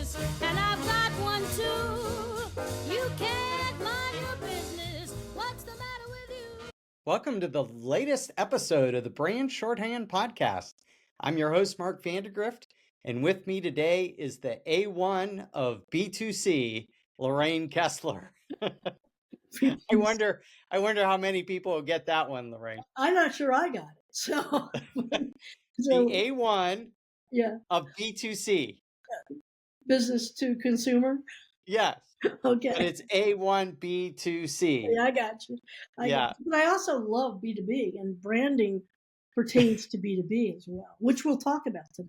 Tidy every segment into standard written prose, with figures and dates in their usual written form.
business, and I've got one too. You can't mind your business. What's the matter with you? Welcome to the latest episode of the Brand Shorthand Podcast. I'm your host, Mark Vandergrift, and with me today is the A1 of B2C, Lorraine Kessler. I wonder how many people will get that one, Lorraine. I'm not sure I got it. So, The A1 yeah, of B2C. business to consumer. Yes. Okay. But it's A1 B2C. Yeah, I got you. But I also love B2B, and branding pertains to B2B as well, which we'll talk about today.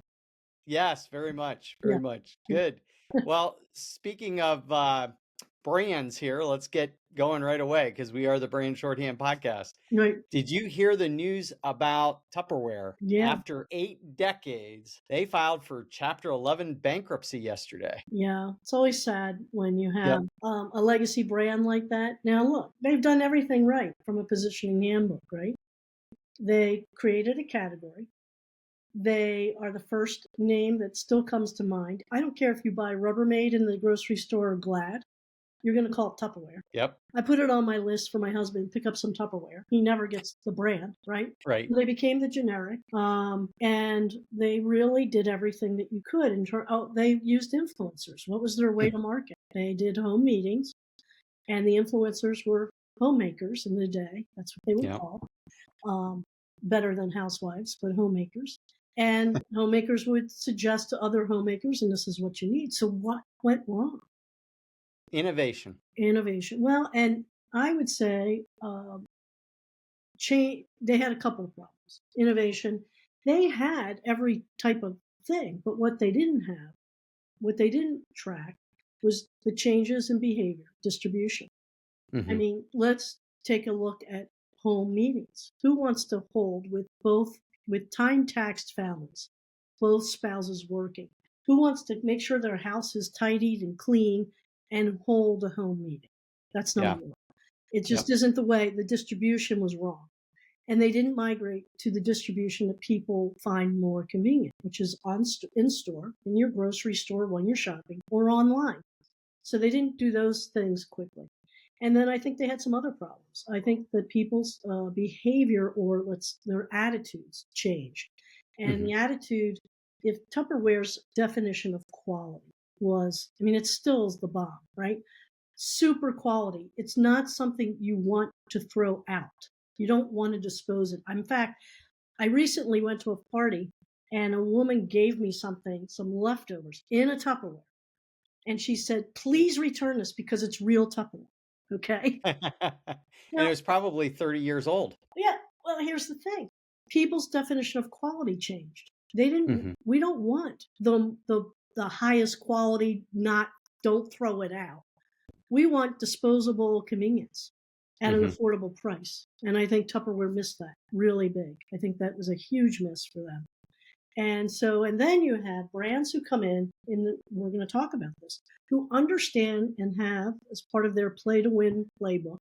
Yes, very much. Very much. Good. Well, speaking of brands here, let's get going right away because we are the Brand Shorthand Podcast. Right. Did you hear the news about Tupperware? Yeah. After 8 decades, they filed for Chapter 11 bankruptcy yesterday. Yeah, it's always sad when you have a legacy brand like that. Now, look, they've done everything right from a positioning handbook, right? They created a category. They are the first name that still comes to mind. I don't care if you buy Rubbermaid in the grocery store or Glad, you're going to call it Tupperware. Yep. I put it on my list for my husband, pick up some Tupperware. He never gets the brand, right? Right. So they became the generic, and they really did everything that you could. They used influencers. What was their way to market? They did home meetings, and the influencers were homemakers in the day. That's what they were called. Better than housewives, but homemakers. And homemakers would suggest to other homemakers, and this is what you need. So what went wrong? Innovation. Well, and I would say they had a couple of problems. Innovation. They had every type of thing, but what they didn't track was the changes in behavior, distribution. Mm-hmm. I mean, let's take a look at home meetings. Who wants to hold with time-taxed families, both spouses working? Who wants to make sure their house is tidied and clean and hold a home meeting? That's number one. It just isn't the way. The distribution was wrong. And they didn't migrate to the distribution that people find more convenient, which is in-store, in your grocery store when you're shopping, or online. So they didn't do those things quickly. And then I think they had some other problems. I think that people's behavior or their attitudes changed. And the attitude, if Tupperware's definition of quality was, it still is the bomb, right? Super quality. It's not something you want to throw out. You don't want to dispose it. In fact, I recently went to a party and a woman gave me some leftovers in a Tupperware. And she said, please return this because it's real Tupperware. Okay. And it was probably 30 years old. Yeah. Well, here's the thing. People's definition of quality changed. They didn't, we don't want the highest quality, don't throw it out. We want disposable convenience at an affordable price. And I think Tupperware missed that really big. I think that was a huge miss for them. And then you have brands who come in, we're going to talk about this, who understand and have, as part of their play to win playbook,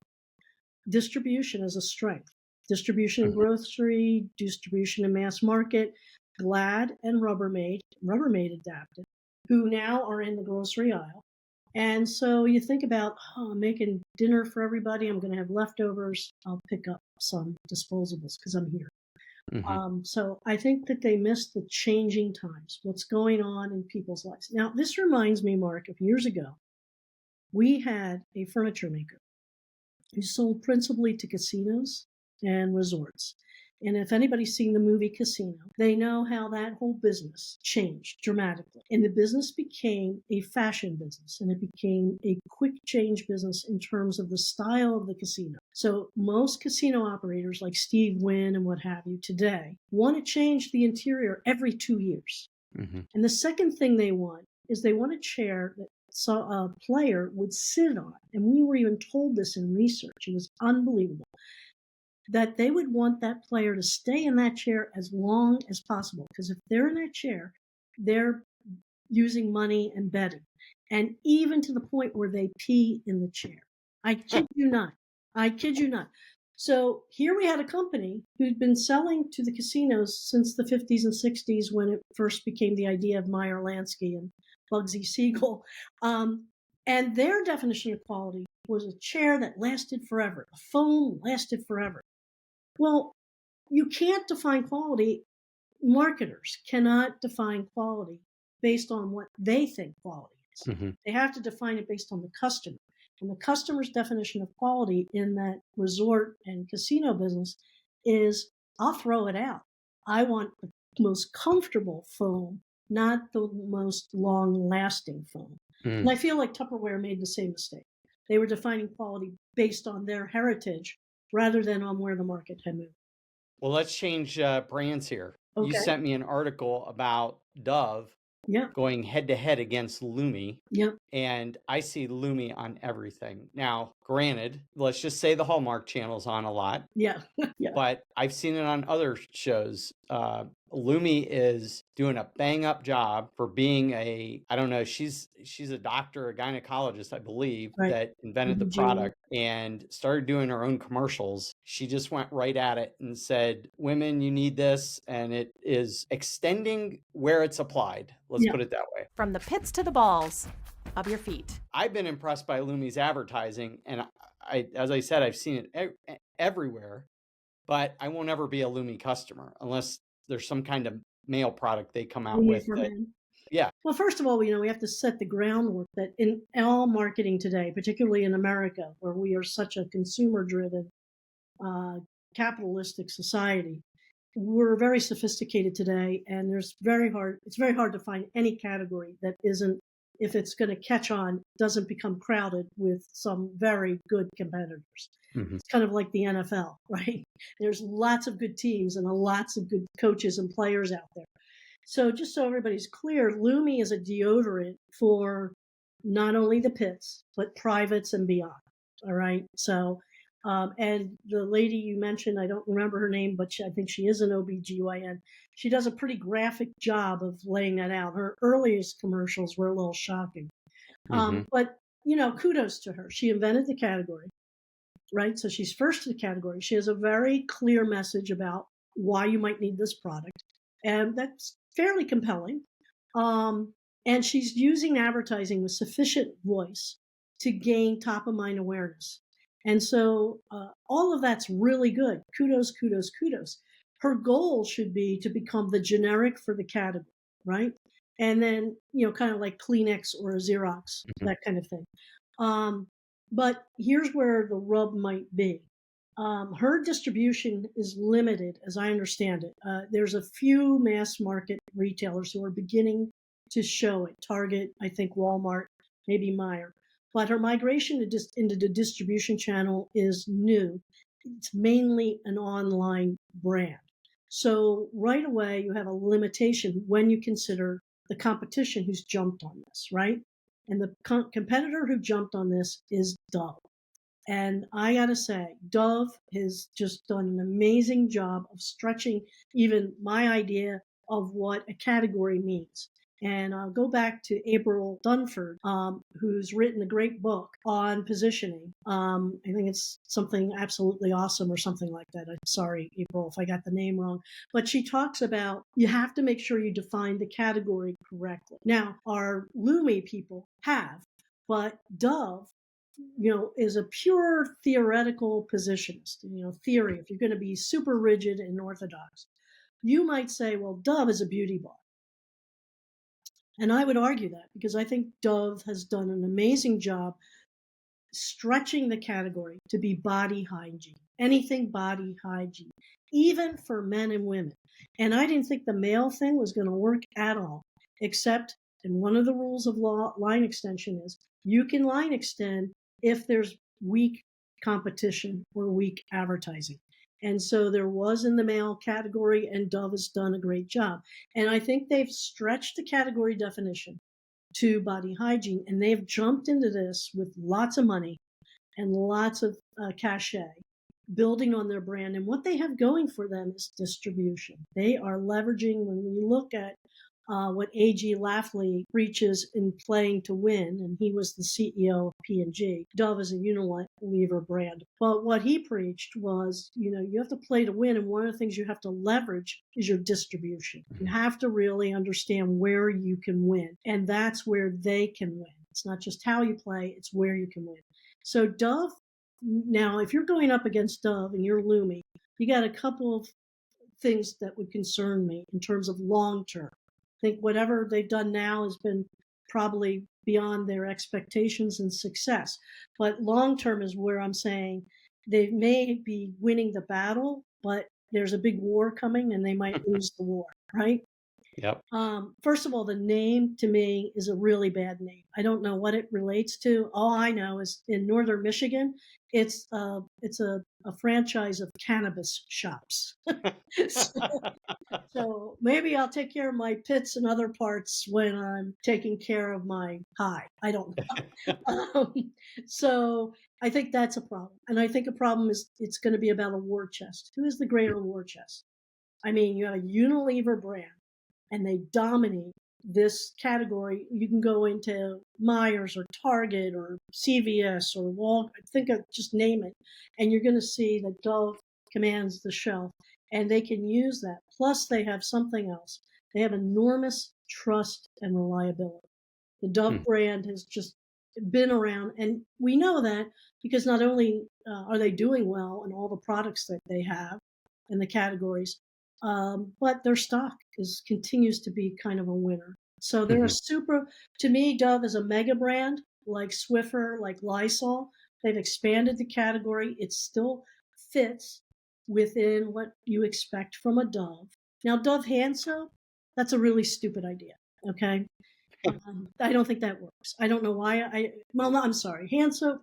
distribution as a strength. Distribution in grocery, distribution in mass market, Glad and Rubbermaid adapted, who now are in the grocery aisle. And so you think about, I'm making dinner for everybody. I'm going to have leftovers. I'll pick up some disposables because I'm here. So I think that they missed the changing times, what's going on in people's lives. Now, this reminds me, Mark, of years ago, we had a furniture maker who sold principally to casinos and resorts. And if anybody's seen the movie Casino, they know how that whole business changed dramatically. And the business became a fashion business, and it became a quick change business in terms of the style of the casino. So most casino operators like Steve Wynn and what have you today want to change the interior every 2 years. And the second thing they want is they want a chair that a player would sit on. And we were even told this in research. It was unbelievable. That they would want that player to stay in that chair as long as possible. Because if they're in that chair, they're using money and betting. And even to the point where they pee in the chair. I kid you not. So here we had a company who'd been selling to the casinos since the 50s and 60s when it first became the idea of Meyer Lansky and Bugsy Siegel. And their definition of quality was a chair that lasted forever. A phone lasted forever. Well, you can't define quality. Marketers cannot define quality based on what they think quality is. They have to define it based on the customer. And the customer's definition of quality in that resort and casino business is, I'll throw it out. I want the most comfortable foam, not the most long-lasting foam. And I feel like Tupperware made the same mistake. They were defining quality based on their heritage rather than on where the market had moved. Well, let's change brands here. Okay. You sent me an article about Dove going head to head against Lume. And I see Lume on everything. Now, granted, let's just say the Hallmark Channel's on a lot. But I've seen it on other shows. Lume is doing a bang up job for being I don't know, she's a doctor, a gynecologist, I believe, that invented the product and started doing her own commercials. She just went right at it and said, women, you need this. And it is extending where it's applied. Let's put it that way. From the pits to the balls of your feet. I've been impressed by Lume's advertising. And as I said, I've seen it everywhere. But I won't ever be a Lume customer unless there's some kind of male product they come out with. Well, first of all, we have to set the groundwork that in all marketing today, particularly in America, where we are such a consumer-driven, capitalistic society, we're very sophisticated today, and it's very hard to find any category that isn't, if it's going to catch on, doesn't become crowded with some very good competitors. It's kind of like the NFL, right? There's lots of good teams and lots of good coaches and players out there. So just so everybody's clear, Lume is a deodorant for not only the pits, but privates and beyond. All right. So, and the lady you mentioned, I don't remember her name, but I think she is an OBGYN. She does a pretty graphic job of laying that out. Her earliest commercials were a little shocking. But, kudos to her. She invented the category. Right? So she's first to the category. She has a very clear message about why you might need this product. And that's fairly compelling. And she's using advertising with sufficient voice to gain top of mind awareness. And so all of that's really good. Kudos, kudos, kudos. Her goal should be to become the generic for the category, right? And then, kind of like Kleenex or a Xerox, that kind of thing. But here's where the rub might be. Her distribution is limited, as I understand it. There's a few mass market retailers who are beginning to show it. Target, I think Walmart, maybe Meijer. But her migration into the distribution channel is new. It's mainly an online brand. So right away, you have a limitation when you consider the competition who's jumped on this, right? And the competitor who jumped on this is Dove. And I got to say, Dove has just done an amazing job of stretching even my idea of what a category means. And I'll go back to April Dunford, who's written a great book on positioning. I think it's something absolutely awesome or something like that. I'm sorry, April, if I got the name wrong. But she talks about you have to make sure you define the category correctly. Now, our Lume people have, but Dove, is a pure theoretical positionist, theory. If you're going to be super rigid and orthodox, you might say, well, Dove is a beauty bar. And I would argue that because I think Dove has done an amazing job stretching the category to be body hygiene, anything body hygiene, even for men and women. And I didn't think the male thing was going to work at all, except, and one of the rules of line extension is you can line extend if there's weak competition or weak advertising. And so there was in the male category, and Dove has done a great job. And I think they've stretched the category definition to body hygiene, and they've jumped into this with lots of money and lots of cachet, building on their brand. And what they have going for them is distribution. They are leveraging, when we look at what A.G. Lafley preaches in playing to win, and he was the CEO of P&G. Dove is a Unilever brand. But what he preached was, you have to play to win, and one of the things you have to leverage is your distribution. You have to really understand where you can win, and that's where they can win. It's not just how you play, it's where you can win. So Dove, now if you're going up against Dove and you're Lume, you got a couple of things that would concern me in terms of long term. I think whatever they've done now has been probably beyond their expectations and success. But long term is where I'm saying they may be winning the battle, but there's a big war coming and they might lose the war, right? Yep. First of all, the name to me is a really bad name. I don't know what it relates to. All I know is in northern Michigan, it's a franchise of cannabis shops. So maybe I'll take care of my pits and other parts when I'm taking care of my high. I don't know. So I think that's a problem. And I think a problem is it's going to be about a war chest. Who is the greater war chest? I mean, you have a Unilever brand and they dominate this category. You can go into Myers or Target or CVS or Walgreens, just name it, and you're going to see that Dove commands the shelf, and they can use that. Plus, they have something else. They have enormous trust and reliability. The Dove brand has just been around, and we know that because not only are they doing well in all the products that they have in the categories, but their stock continues to be kind of a winner. So they're to me, Dove is a mega brand like Swiffer, like Lysol. They've expanded the category. It still fits within what you expect from a Dove. Now, Dove hand soap, that's a really stupid idea. Okay. I don't think that works. I don't know why. I'm sorry. Hand soap,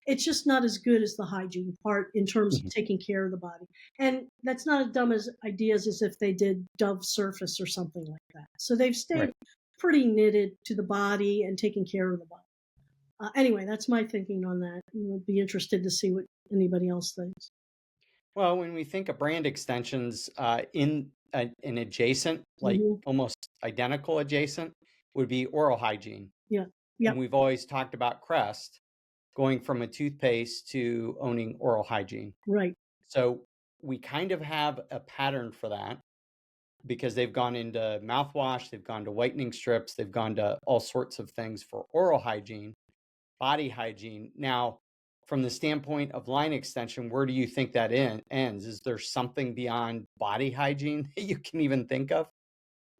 it's just not as good as the hygiene part in terms of taking care of the body. And that's not as dumb as ideas as if they did Dove Surface or something like that. So they've stayed pretty knitted to the body and taking care of the body. Anyway, that's my thinking on that. We'll be interested to see what anybody else thinks. Well, when we think of brand extensions in an adjacent, like almost identical adjacent, would be oral hygiene. Yeah. And we've always talked about Crest going from a toothpaste to owning oral hygiene. Right. So we kind of have a pattern for that because they've gone into mouthwash, they've gone to whitening strips, they've gone to all sorts of things for oral hygiene, body hygiene. Now, from the standpoint of line extension, where do you think that ends? Is there something beyond body hygiene that you can even think of?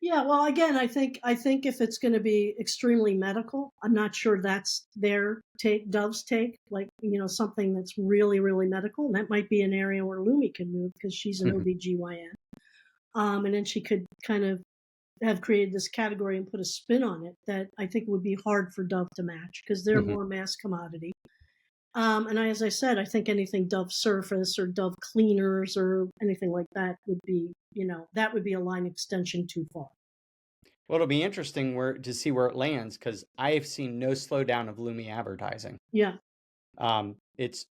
Yeah, well, again, I think if it's going to be extremely medical, I'm not sure that's their take, Dove's take, like, something that's really, really medical. And that might be an area where Lume can move because she's an OBGYN. And then she could kind of have created this category and put a spin on it that I think would be hard for Dove to match because they're more mass commodity. And as I said, I think anything Dove Surface or Dove Cleaners or anything like that would be, that would be a line extension too far. Well, it'll be interesting to see where it lands because I have seen no slowdown of Lume advertising. Yeah. It's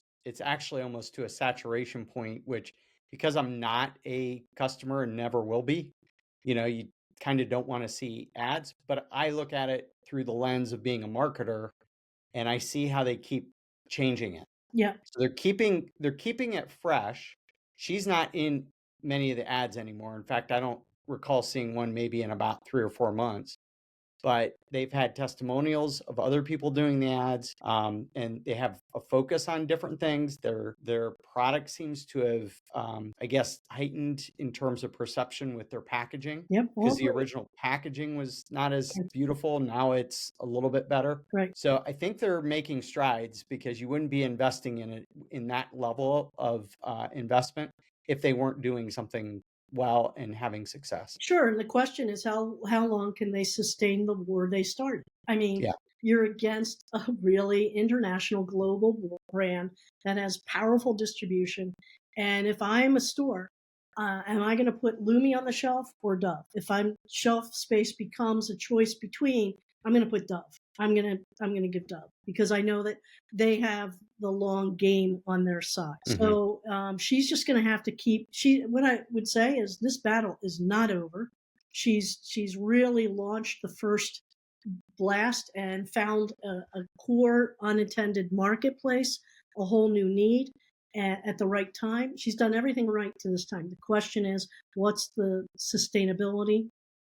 actually almost to a saturation point, which because I'm not a customer and never will be, you kind of don't want to see ads. But I look at it through the lens of being a marketer, and I see how they keep changing it. Yeah. So they're keeping it fresh. She's not in many of the ads anymore. In fact, I don't recall seeing one maybe in about 3 or 4 months. But they've had testimonials of other people doing the ads, and they have a focus on different things. Their product seems to have, I guess, heightened in terms of perception with their packaging. Yep. Because the original packaging was not as beautiful. Now it's a little bit better. Right. So I think they're making strides because you wouldn't be investing in it in that level of investment if they weren't doing something well and having success. Sure. And the question is how long can they sustain the war they started? I mean, you're against a really international global brand that has powerful distribution. And if I'm a store, am I going to put Lume on the shelf or Dove? If shelf space becomes a choice between, I'm going to put Dove. I'm going to give Dove because I know that they have the long game on their side. So she's just going to have to what I would say is this battle is not over. She's really launched the first blast and found a core unintended marketplace, a whole new need at the right time. She's done everything right to this time. The question is, what's the sustainability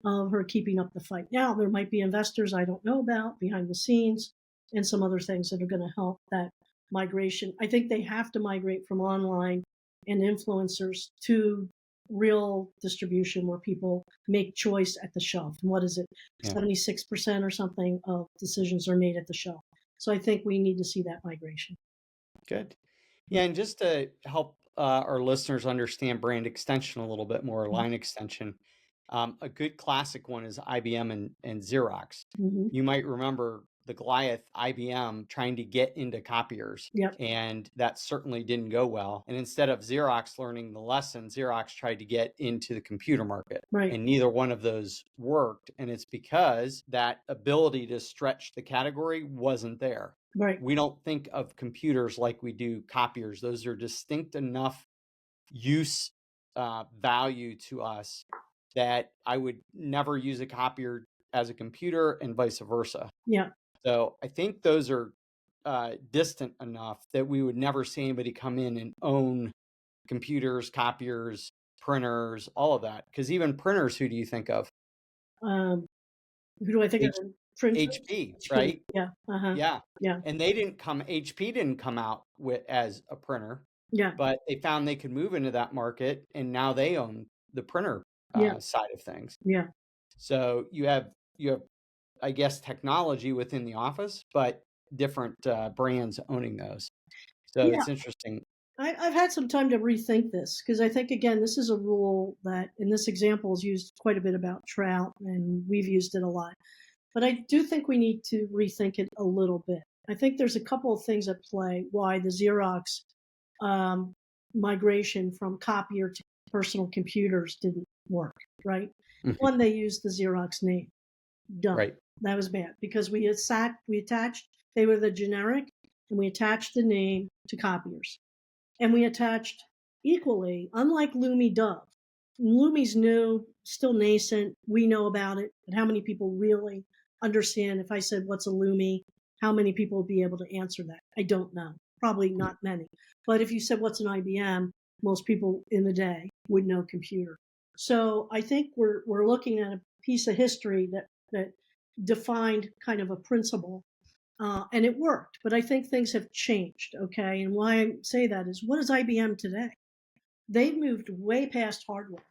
of her keeping up the fight? Now, there might be investors I don't know about behind the scenes and some other things that are going to help that migration. I think they have to migrate from online and influencers to real distribution where people make choice at the shelf. And what is it? Yeah. 76% or something of decisions are made at the shelf. So I think we need to see that migration. Good. Yeah, and just to help our listeners understand brand extension a little bit more, line extension, a good classic one is IBM and Xerox. Mm-hmm. You might remember the Goliath IBM trying to get into copiers, Yep. and that certainly didn't go well. And instead of Xerox learning the lesson, Xerox tried to get into the computer market. Right. And neither one of those worked. And it's because that ability to stretch the category wasn't there. Right. We don't think of computers like we do copiers. Those are distinct enough use value to us that I would never use a copier as a computer and vice versa. Yeah. So I think those are distant enough that we would never see anybody come in and own computers, copiers, printers, all of that. Because even printers, who do you think of? Who do I think of? Printers? HP, right? Yeah. Uh-huh. Yeah. Yeah. And HP didn't come out as a printer, Yeah. but they found they could move into that market, and now they own the printer Yeah. side of things. Yeah. So you have, I guess, technology within the office, but different brands owning those. So Yeah. it's interesting. I've had some time to rethink this because I think, again, this is a rule that in this example is used quite a bit about trout, and we've used it a lot. But I do think we need to rethink it a little bit. I think there's a couple of things at play why the Xerox migration from copier to personal computers didn't work, right? Mhm. One, they used the Xerox name. Done. Right. That was bad because we attached, they were the generic, and we attached the name to copiers. And we attached equally, unlike Lume Dove. Lume's new, still nascent. We know about it, but how many people really understand? If I said, what's a Lume, how many people would be able to answer that? I don't know. Probably not many. But if you said, what's an IBM, most people in the day would know computer. So I think we're looking at a piece of history that defined kind of a principle. And it worked, but I think things have changed, okay? And why I say that is, what is IBM today? They've moved way past hardware,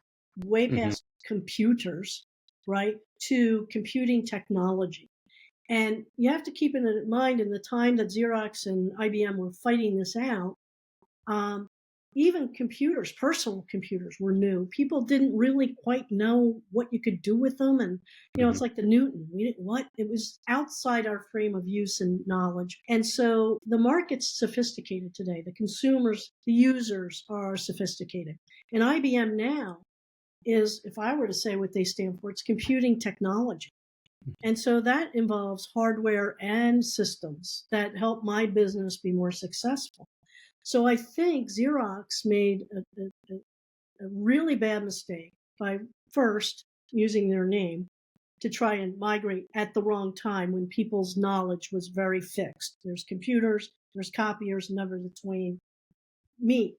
way past computers, right, to computing technology. And you have to keep it in mind in the time that Xerox and IBM were fighting this out, even computers, personal computers, were new. People didn't really quite know what you could do with them. And, it's like the Newton. We didn't what? It was outside our frame of use and knowledge. And so the market's sophisticated today. The consumers, the users are sophisticated. And IBM now is, if I were to say what they stand for, it's computing technology. And so that involves hardware and systems that help my business be more successful. So I think Xerox made a really bad mistake by first using their name to try and migrate at the wrong time when people's knowledge was very fixed. There's computers, there's copiers, never the twain meet.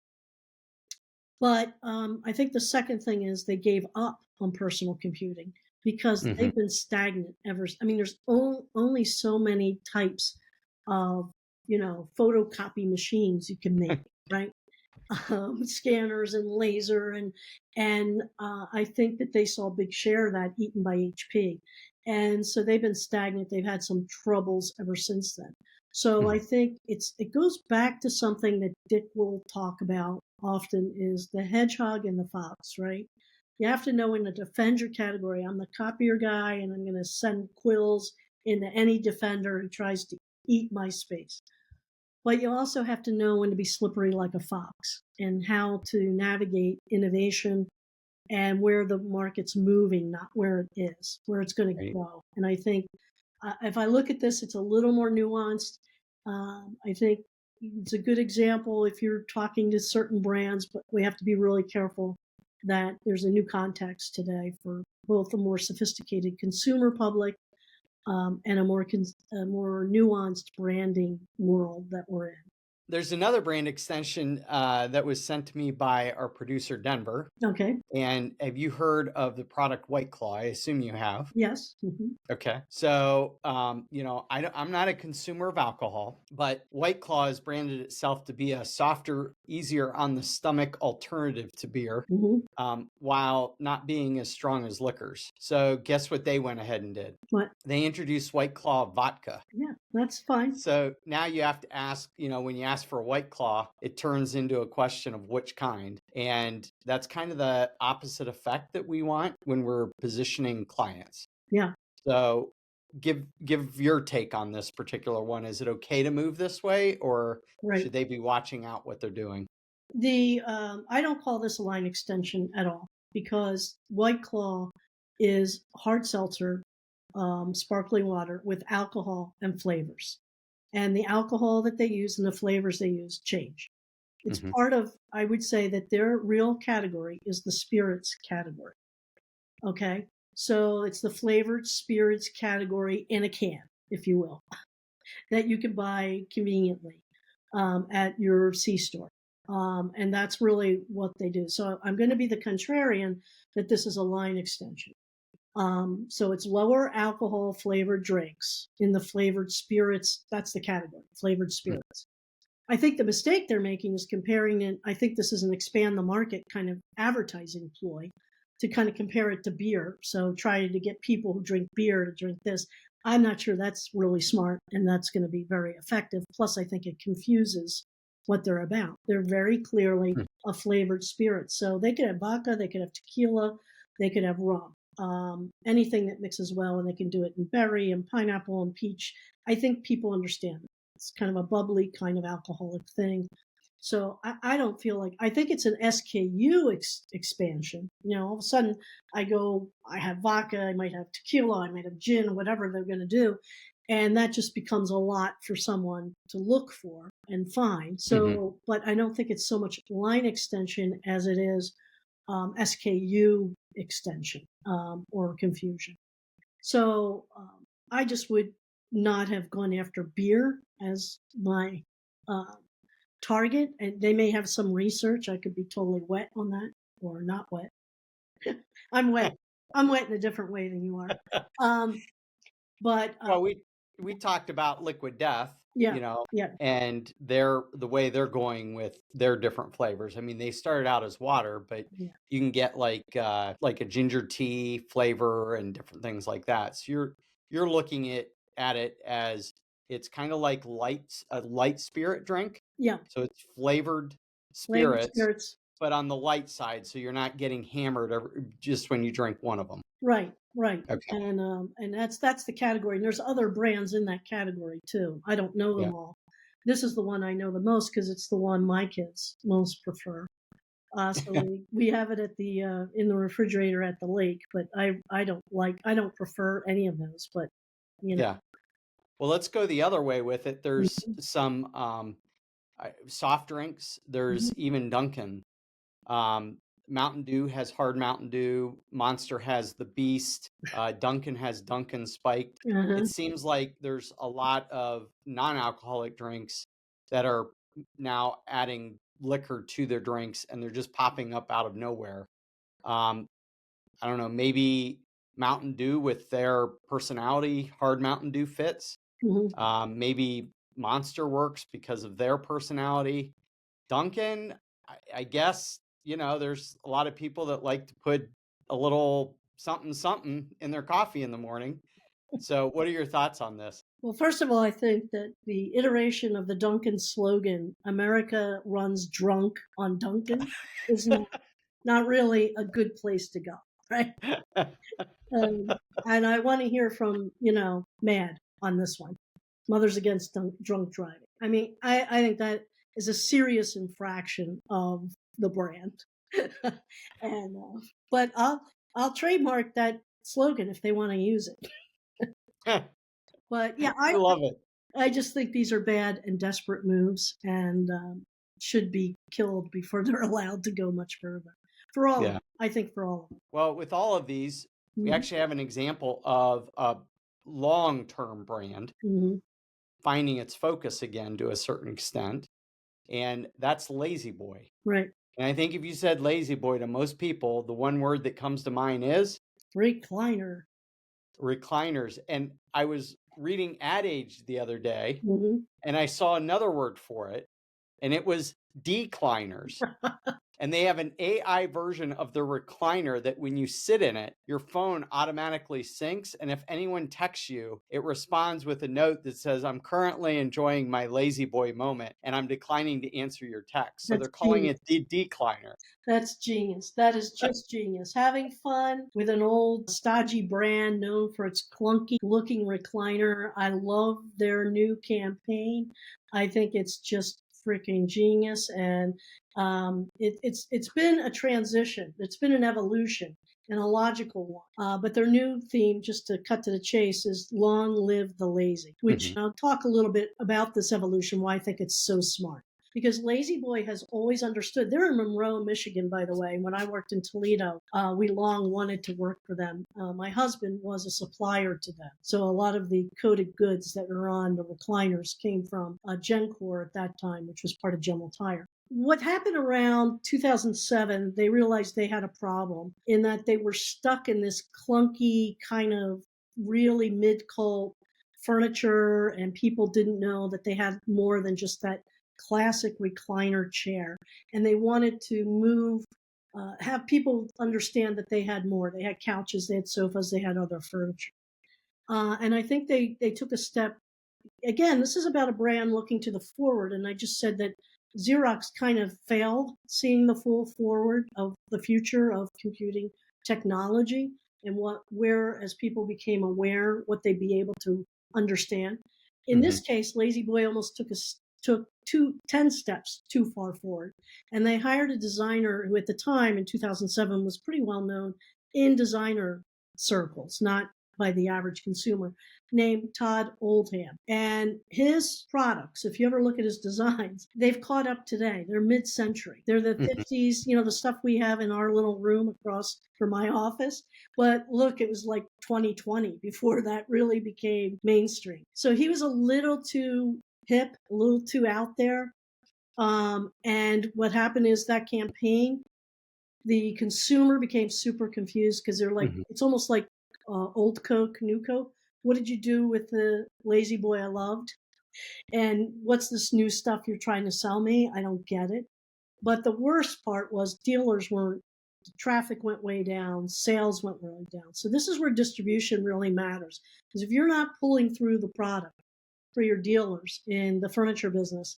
But I think the second thing is they gave up on personal computing because they've been stagnant ever. I mean, there's only so many types of photocopy machines you can make, right? Scanners and laser and I think that they saw a big share of that eaten by HP, and so they've been stagnant. They've had some troubles ever since then. So I think it goes back to something that Dick will talk about often is the hedgehog and the fox, right? You have to know when to defend your category. I'm the copier guy, and I'm going to send quills into any defender who tries to eat my space. But you also have to know when to be slippery like a fox and how to navigate innovation and where the market's moving, not where it is, where it's going to go. And I think if I look at this, it's a little more nuanced. I think it's a good example if you're talking to certain brands, but we have to be really careful that there's a new context today for both a more sophisticated consumer public and a more nuanced branding world that we're in. There's another brand extension that was sent to me by our producer, Denver. Okay. And have you heard of the product White Claw? I assume you have. Yes. Mm-hmm. Okay. So, I'm not a consumer of alcohol, but White Claw has branded itself to be a softer, easier on the stomach alternative to beer, while not being as strong as liquors. So guess what they went ahead and did? What? They introduced White Claw vodka. Yeah, that's fine. So now you have to ask, when you ask for a White Claw, it turns into a question of which kind. And that's kind of the opposite effect that we want when we're positioning clients. Yeah. So give your take on this particular one. Is it okay to move this way, or should they be watching out what they're doing? I don't call this a line extension at all, because White Claw is hard seltzer, sparkling water with alcohol and flavors. And the alcohol that they use and the flavors they use change. It's part of, I would say that their real category is the spirits category. Okay. So it's the flavored spirits category in a can, if you will, that you can buy conveniently at your C-store. And that's really what they do. So I'm going to be the contrarian that this is a line extension. So it's lower alcohol flavored drinks in the flavored spirits. That's the category, flavored spirits. I think the mistake they're making is comparing it. I think this is an expand the market kind of advertising ploy to kind of compare it to beer. So trying to get people who drink beer to drink this. I'm not sure that's really smart, and that's going to be very effective. Plus, I think it confuses what they're about. They're very clearly a flavored spirit. So they could have vodka, they could have tequila, they could have rum. Anything that mixes well, and they can do it in berry and pineapple and peach. I think people understand it. It's kind of a bubbly kind of alcoholic thing. So I don't feel like, I think it's an SKU expansion. All of a sudden I have vodka, I might have tequila, I might have gin, whatever they're going to do. And that just becomes a lot for someone to look for and find. So, but I don't think it's so much line extension as it is SKU extension or confusion. So I just would not have gone after beer as my target. And they may have some research. I could be totally wet on that, or not wet. I'm wet. I'm wet in a different way than you are. But well, we talked about Liquid Death, and the way they're going with their different flavors. I mean, they started out as water, but you can get like a ginger tea flavor and different things like that. So you're looking at it as it's kind of like a light spirit drink. Yeah. So it's flavored spirits, but on the light side, so you're not getting hammered just when you drink one of them. Right. Okay. And that's the category. And there's other brands in that category too. I don't know them all. This is the one I know the most because it's the one my kids most prefer. So we have it at the in the refrigerator at the lake, but I don't prefer any of those. But Yeah. Well, let's go the other way with it. There's some soft drinks. There's even Dunkin'. Mountain Dew has hard Mountain Dew. Monster has the Beast. Dunkin' has Dunkin' Spiked. It seems like there's a lot of non-alcoholic drinks that are now adding liquor to their drinks, and they're just popping up out of nowhere. I don't know, maybe Mountain Dew with their personality, hard Mountain Dew fits. Maybe Monster works because of their personality. Dunkin', I guess, there's a lot of people that like to put a little something in their coffee in the morning. So what are your thoughts on this? Well, first of all, I think that the iteration of the Dunkin' slogan, America runs drunk on Dunkin', is not really a good place to go, right? And I want to hear from, Mad on this one. Mothers Against Drunk Driving. I mean, I think that is a serious infraction of the brand. And but I'll trademark that slogan if they want to use it. But yeah, I love it. I just think these are bad and desperate moves, and should be killed before they're allowed to go much further. For all of them. I think for all of them. Well, with all of these, we Mhm. actually have an example of a long-term brand Mhm. finding its focus again to a certain extent, and that's Lazy Boy. Right. And I think if you said Lazy Boy to most people, the one word that comes to mind is Recliner. recliners. And I was reading Ad Age the other day, Mhm. and I saw another word for it, and it was decliners. And they have an AI version of the recliner that when you sit in it, your phone automatically syncs. And if anyone texts you, it responds with a note that says, I'm currently enjoying my lazy boy moment and I'm declining to answer your text. So That's they're calling genius. it the decliner. That's genius. That is just genius. Having fun with an old stodgy brand known for its clunky looking recliner. I love their new campaign. I think it's just freaking genius. And it's been a transition. It's been an evolution and a logical one. But their new theme, just to cut to the chase, is "Long Live the Lazy," which I'll talk a little bit about this evolution. Why I think it's so smart. Because Lazy Boy has always understood. They're in Monroe, Michigan, by the way. When I worked in Toledo, we long wanted to work for them. My husband was a supplier to them. So a lot of the coated goods that are on the recliners came from Gencor at that time, which was part of General Tire. What happened around 2007, they realized they had a problem in that they were stuck in this clunky kind of really mid-cult furniture, and people didn't know that they had more than just that classic recliner chair, and they wanted to move, have people understand that they had more. They had couches, they had sofas, they had other furniture, and I think they took a step. Again, this is about a brand looking to the forward, and I just said that Xerox kind of failed seeing the full forward of the future of computing technology and where as people became aware, what they'd be able to understand. In this case, Lazy Boy almost took 10 steps too far forward, and they hired a designer who, at the time in 2007, was pretty well known in designer circles, not by the average consumer, named Todd Oldham. And his products, if you ever look at his designs, they've caught up today. They're mid-century. They're the 50s, the stuff we have in our little room across from my office. But look, it was like 2020 before that really became mainstream. So he was a little too hip, a little too out there. And what happened is that campaign, the consumer became super confused because they're like, it's almost like old Coke, new Coke. What did you do with the Lazy Boy I loved? And what's this new stuff you're trying to sell me? I don't get it. But the worst part was dealers weren't, traffic went way down, sales went really down. So this is where distribution really matters. Because if you're not pulling through the product for your dealers in the furniture business,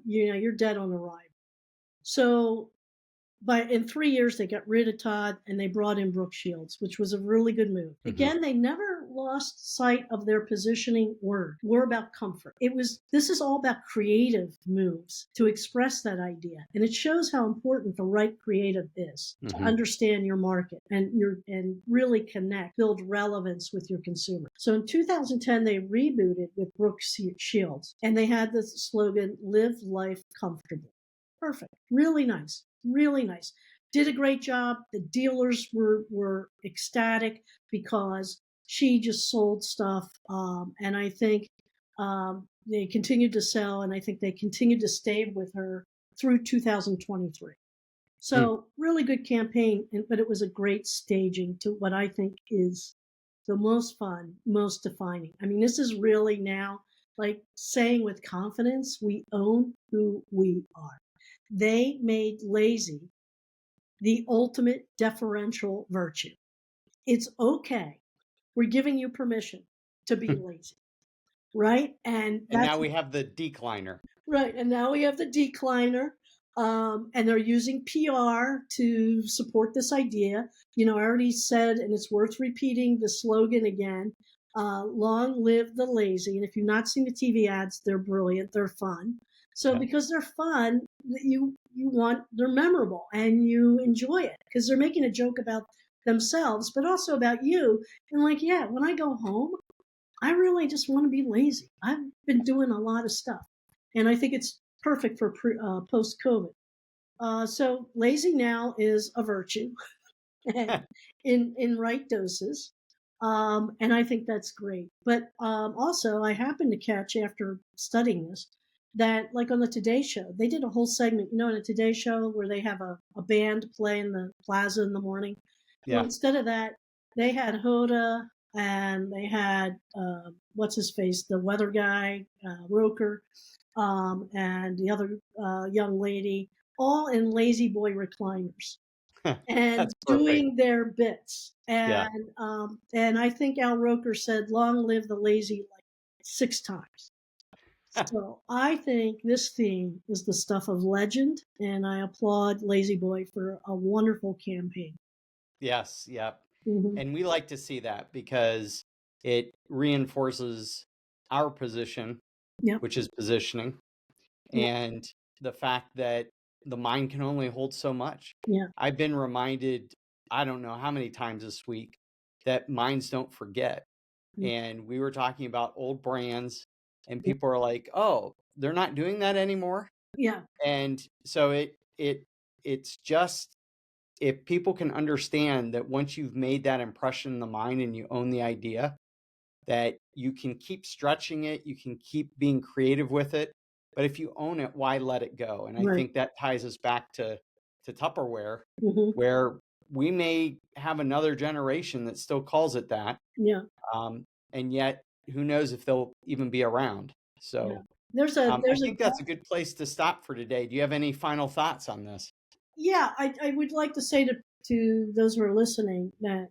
you're dead on arrival. So but in 3 years, they got rid of Todd and they brought in Brooke Shields, which was a really good move. Again, they never lost sight of their positioning word. We're about comfort. This is all about creative moves to express that idea. And it shows how important the right creative is to understand your market and really connect, build relevance with your consumer. So in 2010, they rebooted with Brooke Shields, and they had the slogan, "Live life comfortably." Perfect. Really nice. Really nice. Did a great job. The dealers were ecstatic because she just sold stuff. And I think they continued to sell, and I think they continued to stay with her through 2023. So really good campaign, but it was a great staging to what I think is the most fun, most defining. I mean, this is really now like saying with confidence, we own who we are. They made lazy the ultimate deferential virtue. It's okay. We're giving you permission to be lazy, right? And And that's now we have the decliner. right. And now we have the decliner, and they're using PR to support this idea. I already said, and it's worth repeating the slogan again, long live the lazy. And if you've not seen the TV ads, they're brilliant. They're fun. So because they're fun, they're memorable and you enjoy it because they're making a joke about themselves, but also about you. And when I go home, I really just want to be lazy. I've been doing a lot of stuff, and I think it's perfect for post-COVID. So lazy now is a virtue in right doses. And I think that's great. But also, I happened to catch after studying this that, like on the Today Show, they did a whole segment, in a Today Show where they have a band play in the plaza in the morning. Well, Yeah. instead of that, they had Hoda and they had, what's his face, the weather guy, Roker, and the other young lady, all in lazy boy recliners and That's perfect. doing their bits. Yeah. And I think Al Roker said, "Long live the lazy," like 6 times. So I think this theme is the stuff of legend, and I applaud Lazy Boy for a wonderful campaign. Yes. Yep. Hmm. And we like to see that because it reinforces our position, Yep. which is positioning, Yep. and the fact that the mind can only hold so much. Yeah. I've been reminded, I don't know how many times this week, that minds don't forget. Yep. And we were talking about old brands, and Yep. people are like, "Oh, they're not doing that anymore." Yeah. And so it's just, if people can understand that once you've made that impression in the mind and you own the idea, that you can keep stretching it, you can keep being creative with it. But if you own it, why let it go? And I Right. think that ties us back to Tupperware, Hmm. where we may have another generation that still calls it that. Yeah. Um, and yet, who knows if they'll even be around. Yeah. So I There's a think that's a good place to stop for today. Do you have any final thoughts on this? Yeah. I would like to say to those who are listening that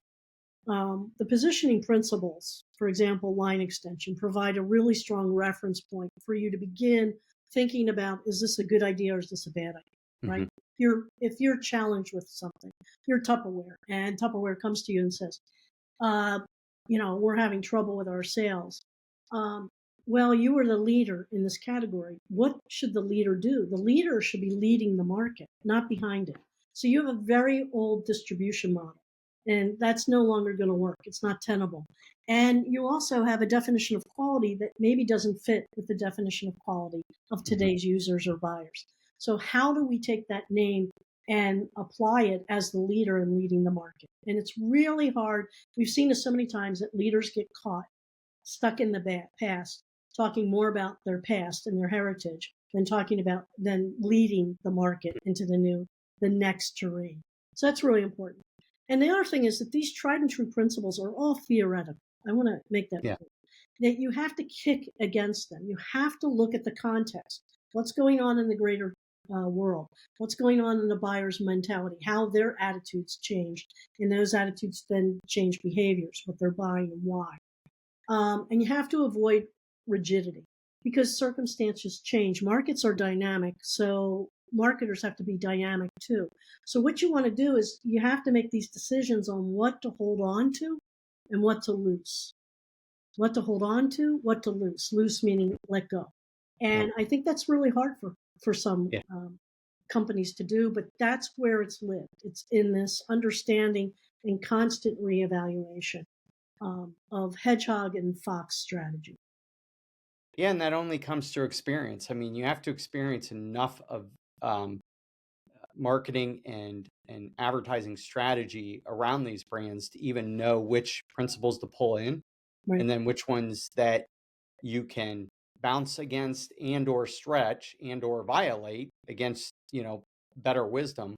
the positioning principles, for example, line extension, provide a really strong reference point for you to begin thinking about: is this a good idea or is this a bad idea? Right? Hmm. If you're challenged with something, you're Tupperware, and Tupperware comes to you and says, uh, we're having trouble with our sales. Um, well, you are the leader in this category. What should the leader do? The leader should be leading the market, not behind it. So you have a very old distribution model, and that's no longer going to work. It's not tenable. And you also have a definition of quality that maybe doesn't fit with the definition of quality of Hmm. today's users or buyers. So how do we take that name and apply it as the leader in leading the market? And it's really hard. We've seen this so many times that leaders get caught stuck in the past, talking more about their past and their heritage than leading the market into the next terrain. So that's really important. And the other thing is that these tried and true principles are all theoretical. I want to make that Yeah. clear. That you have to kick against them. You have to look at the context. What's going on in the greater world? What's going on in the buyer's mentality? How their attitudes changed, and those attitudes then change behaviors, what they're buying and why. And you have to avoid rigidity because circumstances change. Markets are dynamic, so marketers have to be dynamic too. So what you want to do is you have to make these decisions on what to hold on to and what to lose. What to hold on to, what to lose. Loose meaning let go. Yeah. And I think that's really hard for some Yeah. companies to do, but that's where it's lived. It's in this understanding and constant reevaluation of hedgehog and fox strategy. Yeah, and that only comes through experience. I mean, you have to experience enough of um, marketing and advertising strategy around these brands to even know which principles to pull in, Right. and then which ones that you can bounce against and or stretch and or violate against, better wisdom,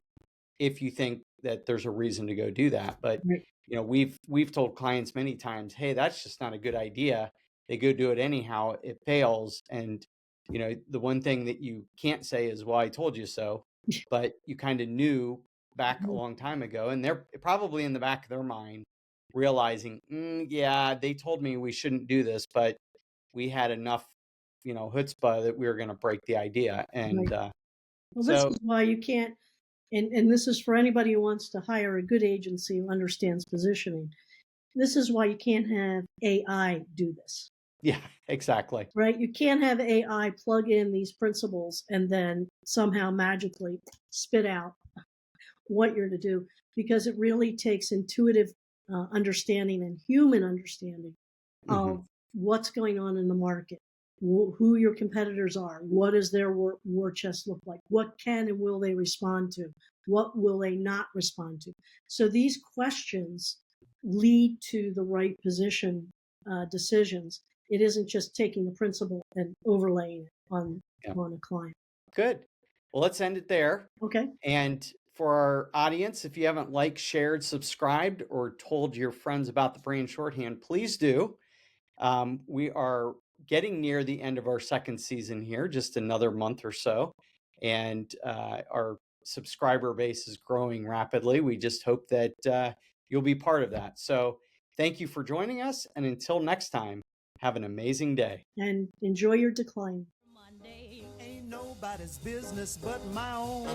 if you think that there's a reason to go do that. But Right. we've told clients many times, hey, that's just not a good idea. They go do it anyhow, it fails. And the one thing that you can't say is, well, I told you so. But you kind of knew back a long time ago, and they're probably in the back of their mind realizing, yeah, they told me we shouldn't do this, but we had enough chutzpah that we were going to break the idea. And Right. Well, this so is why you can't, and this is for anybody who wants to hire a good agency who understands positioning. This is why you can't have AI do this. yeah, exactly. Right? You can't have AI plug in these principles and then somehow magically spit out what you're to do, because it really takes intuitive understanding and human understanding Hmm. of what's going on in the market. who your competitors are, what does their war chest look like, what can and will they respond to, what will they not respond to. So these questions lead to the right position decisions. It isn't just taking the principle and overlaying it on a client. Good. Well, let's end it there. Okay. And for our audience, if you haven't liked, shared, subscribed, or told your friends about the Brand Shorthand, please do. We are getting near the end of our second season here, just another month or so. And our subscriber base is growing rapidly. We just hope that you'll be part of that. So thank you for joining us. And until next time, have an amazing day. And enjoy your decline. Monday. Ain't nobody's business but my own.